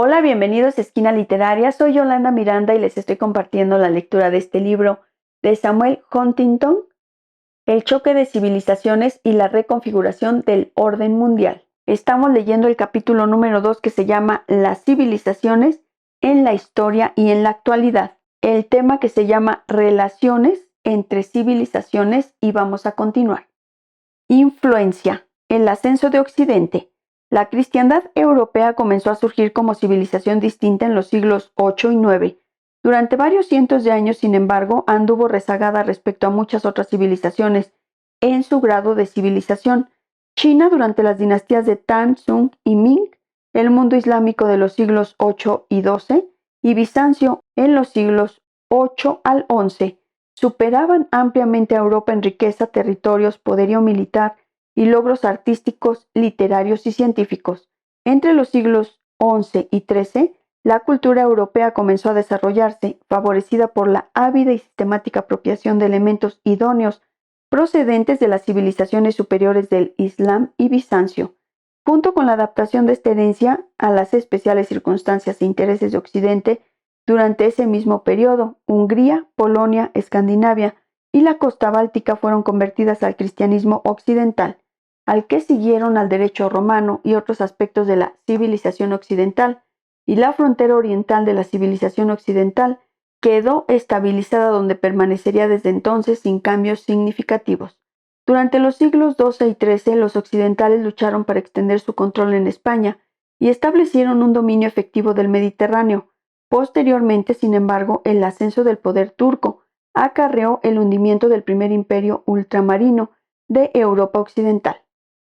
Hola, bienvenidos a Esquina Literaria. Soy Yolanda Miranda y les estoy compartiendo la lectura de este libro de Samuel Huntington, El choque de civilizaciones y la reconfiguración del orden mundial. Estamos leyendo el capítulo número 2 que se llama Las civilizaciones en la historia y en la actualidad. El tema que se llama Relaciones entre civilizaciones y vamos a continuar. Influencia. El ascenso de Occidente. La cristiandad europea comenzó a surgir como civilización distinta en los siglos 8 y 9. Durante varios cientos de años, sin embargo, anduvo rezagada respecto a muchas otras civilizaciones en su grado de civilización. China durante las dinastías de Tang, Sung y Ming, el mundo islámico de los siglos 8 y 12, y Bizancio en los siglos 8 al 11, superaban ampliamente a Europa en riqueza, territorios, poderío militar y logros artísticos, literarios y científicos. Entre los siglos XI y XIII, la cultura europea comenzó a desarrollarse, favorecida por la ávida y sistemática apropiación de elementos idóneos procedentes de las civilizaciones superiores del Islam y Bizancio, junto con la adaptación de esta herencia a las especiales circunstancias e intereses de Occidente. Durante ese mismo periodo, Hungría, Polonia, Escandinavia y la costa báltica fueron convertidas al cristianismo occidental, al que siguieron al derecho romano y otros aspectos de la civilización occidental, y la frontera oriental de la civilización occidental quedó estabilizada donde permanecería desde entonces sin cambios significativos. Durante los siglos XII y XIII, los occidentales lucharon para extender su control en España y establecieron un dominio efectivo del Mediterráneo. Posteriormente, sin embargo, el ascenso del poder turco acarreó el hundimiento del primer imperio ultramarino de Europa Occidental.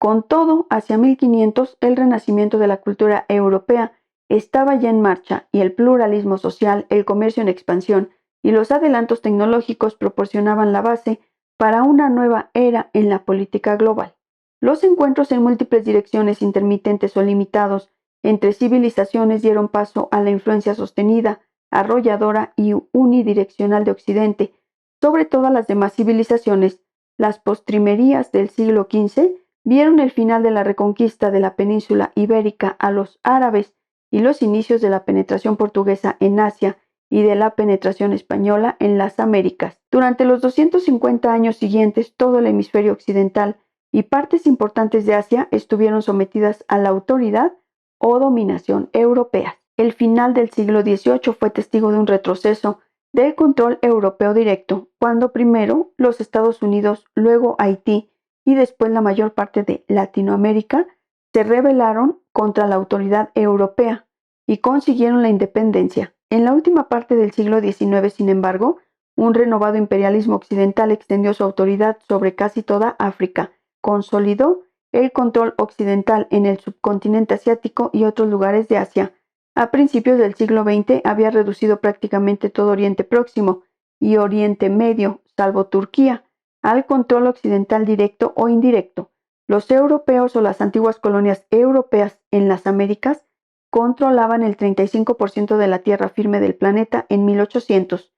Con todo, hacia 1500, el renacimiento de la cultura europea estaba ya en marcha y el pluralismo social, el comercio en expansión y los adelantos tecnológicos proporcionaban la base para una nueva era en la política global. Los encuentros en múltiples direcciones intermitentes o limitados entre civilizaciones dieron paso a la influencia sostenida, arrolladora y unidireccional de Occidente sobre todas las demás civilizaciones. Las postrimerías del siglo XV vieron el final de la reconquista de la península ibérica a los árabes y los inicios de la penetración portuguesa en Asia y de la penetración española en las Américas. Durante los 250 años siguientes, todo el hemisferio occidental y partes importantes de Asia estuvieron sometidas a la autoridad o dominación europeas. El final del siglo XVIII fue testigo de un retroceso del control europeo directo, cuando primero los Estados Unidos, luego Haití y después la mayor parte de Latinoamérica se rebelaron contra la autoridad europea y consiguieron la independencia. En la última parte del siglo XIX, sin embargo, un renovado imperialismo occidental extendió su autoridad sobre casi toda África, consolidó el control occidental en el subcontinente asiático y otros lugares de Asia. A principios del siglo XX había reducido prácticamente todo Oriente Próximo y Oriente Medio, salvo Turquía, al control occidental directo o indirecto. Los europeos o las antiguas colonias europeas en las Américas controlaban el 35% de la tierra firme del planeta en 1800,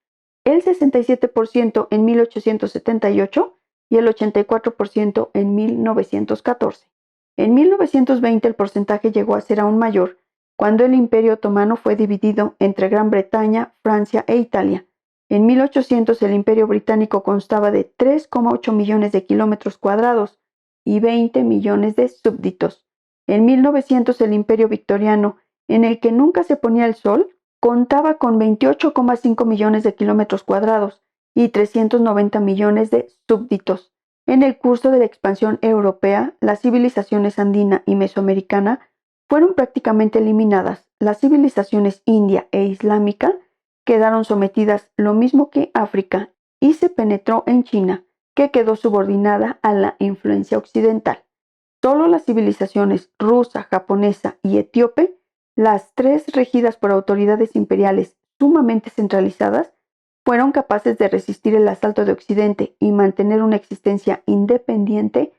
el 67% en 1878 y el 84% en 1914. En 1920 el porcentaje llegó a ser aún mayor, cuando el Imperio Otomano fue dividido entre Gran Bretaña, Francia e Italia. En 1800 el Imperio Británico constaba de 3,8 millones de kilómetros cuadrados y 20 millones de súbditos. En 1900 el Imperio Victoriano, en el que nunca se ponía el sol, contaba con 28,5 millones de kilómetros cuadrados y 390 millones de súbditos. En el curso de la expansión europea, las civilizaciones andina y mesoamericana fueron prácticamente eliminadas. Las civilizaciones india e islámica quedaron sometidas lo mismo que África y se penetró en China, que quedó subordinada a la influencia occidental. Solo las civilizaciones rusa, japonesa y etíope, las tres regidas por autoridades imperiales sumamente centralizadas, fueron capaces de resistir el asalto de Occidente y mantener una existencia independiente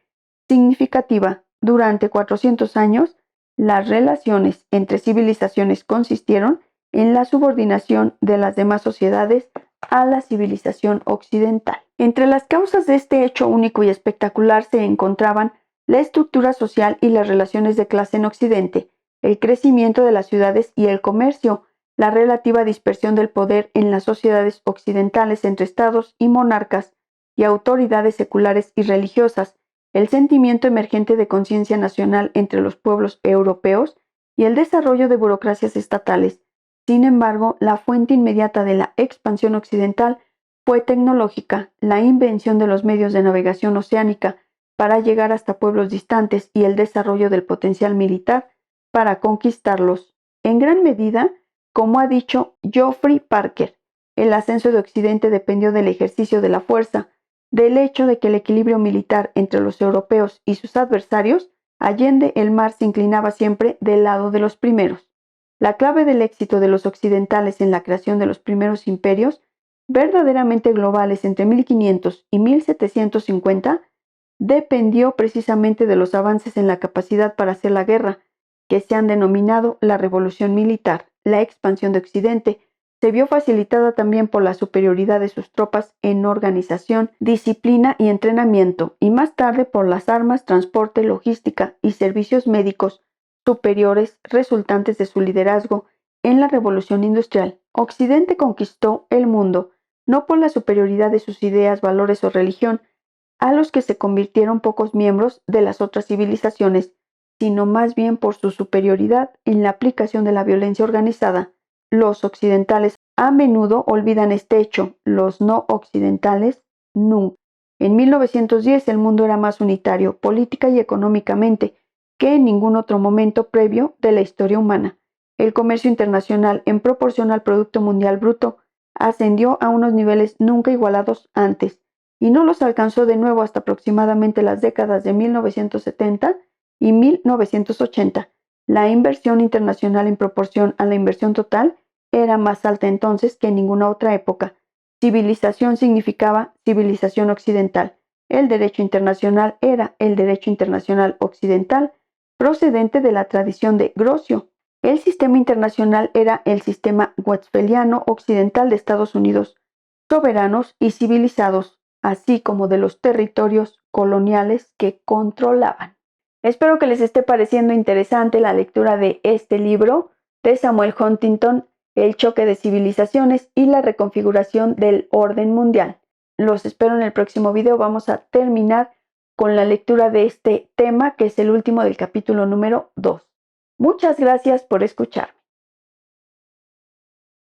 significativa. Durante 400 años, las relaciones entre civilizaciones consistieron en la subordinación de las demás sociedades a la civilización occidental. Entre las causas de este hecho único y espectacular se encontraban la estructura social y las relaciones de clase en Occidente. el crecimiento de las ciudades y el comercio, la relativa dispersión del poder en las sociedades occidentales entre estados y monarcas y autoridades seculares y religiosas, el sentimiento emergente de conciencia nacional entre los pueblos europeos y el desarrollo de burocracias estatales. Sin embargo, la fuente inmediata de la expansión occidental fue tecnológica, la invención de los medios de navegación oceánica para llegar hasta pueblos distantes y el desarrollo del potencial militar para conquistarlos. En gran medida, como ha dicho Geoffrey Parker, el ascenso de Occidente dependió del ejercicio de la fuerza, del hecho de que el equilibrio militar entre los europeos y sus adversarios allende el mar se inclinaba siempre del lado de los primeros. La clave del éxito de los occidentales en la creación de los primeros imperios, verdaderamente globales entre 1500 y 1750, dependió precisamente de los avances en la capacidad para hacer la guerra, que se han denominado la revolución militar. La expansión de Occidente se vio facilitada también por la superioridad de sus tropas en organización, disciplina y entrenamiento, y más tarde por las armas, transporte, logística y servicios médicos superiores resultantes de su liderazgo en la revolución industrial. Occidente conquistó el mundo, no por la superioridad de sus ideas, valores o religión, a los que se convirtieron pocos miembros de las otras civilizaciones, sino más bien por su superioridad en la aplicación de la violencia organizada. Los occidentales a menudo olvidan este hecho, los no occidentales nunca. En 1910 el mundo era más unitario, política y económicamente, que en ningún otro momento previo de la historia humana. El comercio internacional en proporción al Producto Mundial Bruto ascendió a unos niveles nunca igualados antes, y no los alcanzó de nuevo hasta aproximadamente las décadas de 1970 y 1980. La inversión internacional en proporción a la inversión total era más alta entonces que en ninguna otra época. Civilización significaba civilización occidental. El derecho internacional era el derecho internacional occidental, procedente de la tradición de Grocio. El sistema internacional era el sistema westphaliano occidental de Estados Unidos, soberanos y civilizados, así como de los territorios coloniales que controlaban. Espero que les esté pareciendo interesante la lectura de este libro de Samuel Huntington, El choque de civilizaciones y la reconfiguración del orden mundial. Los espero en el próximo video. Vamos a terminar con la lectura de este tema, que es el último del capítulo número 2. Muchas gracias por escuchar.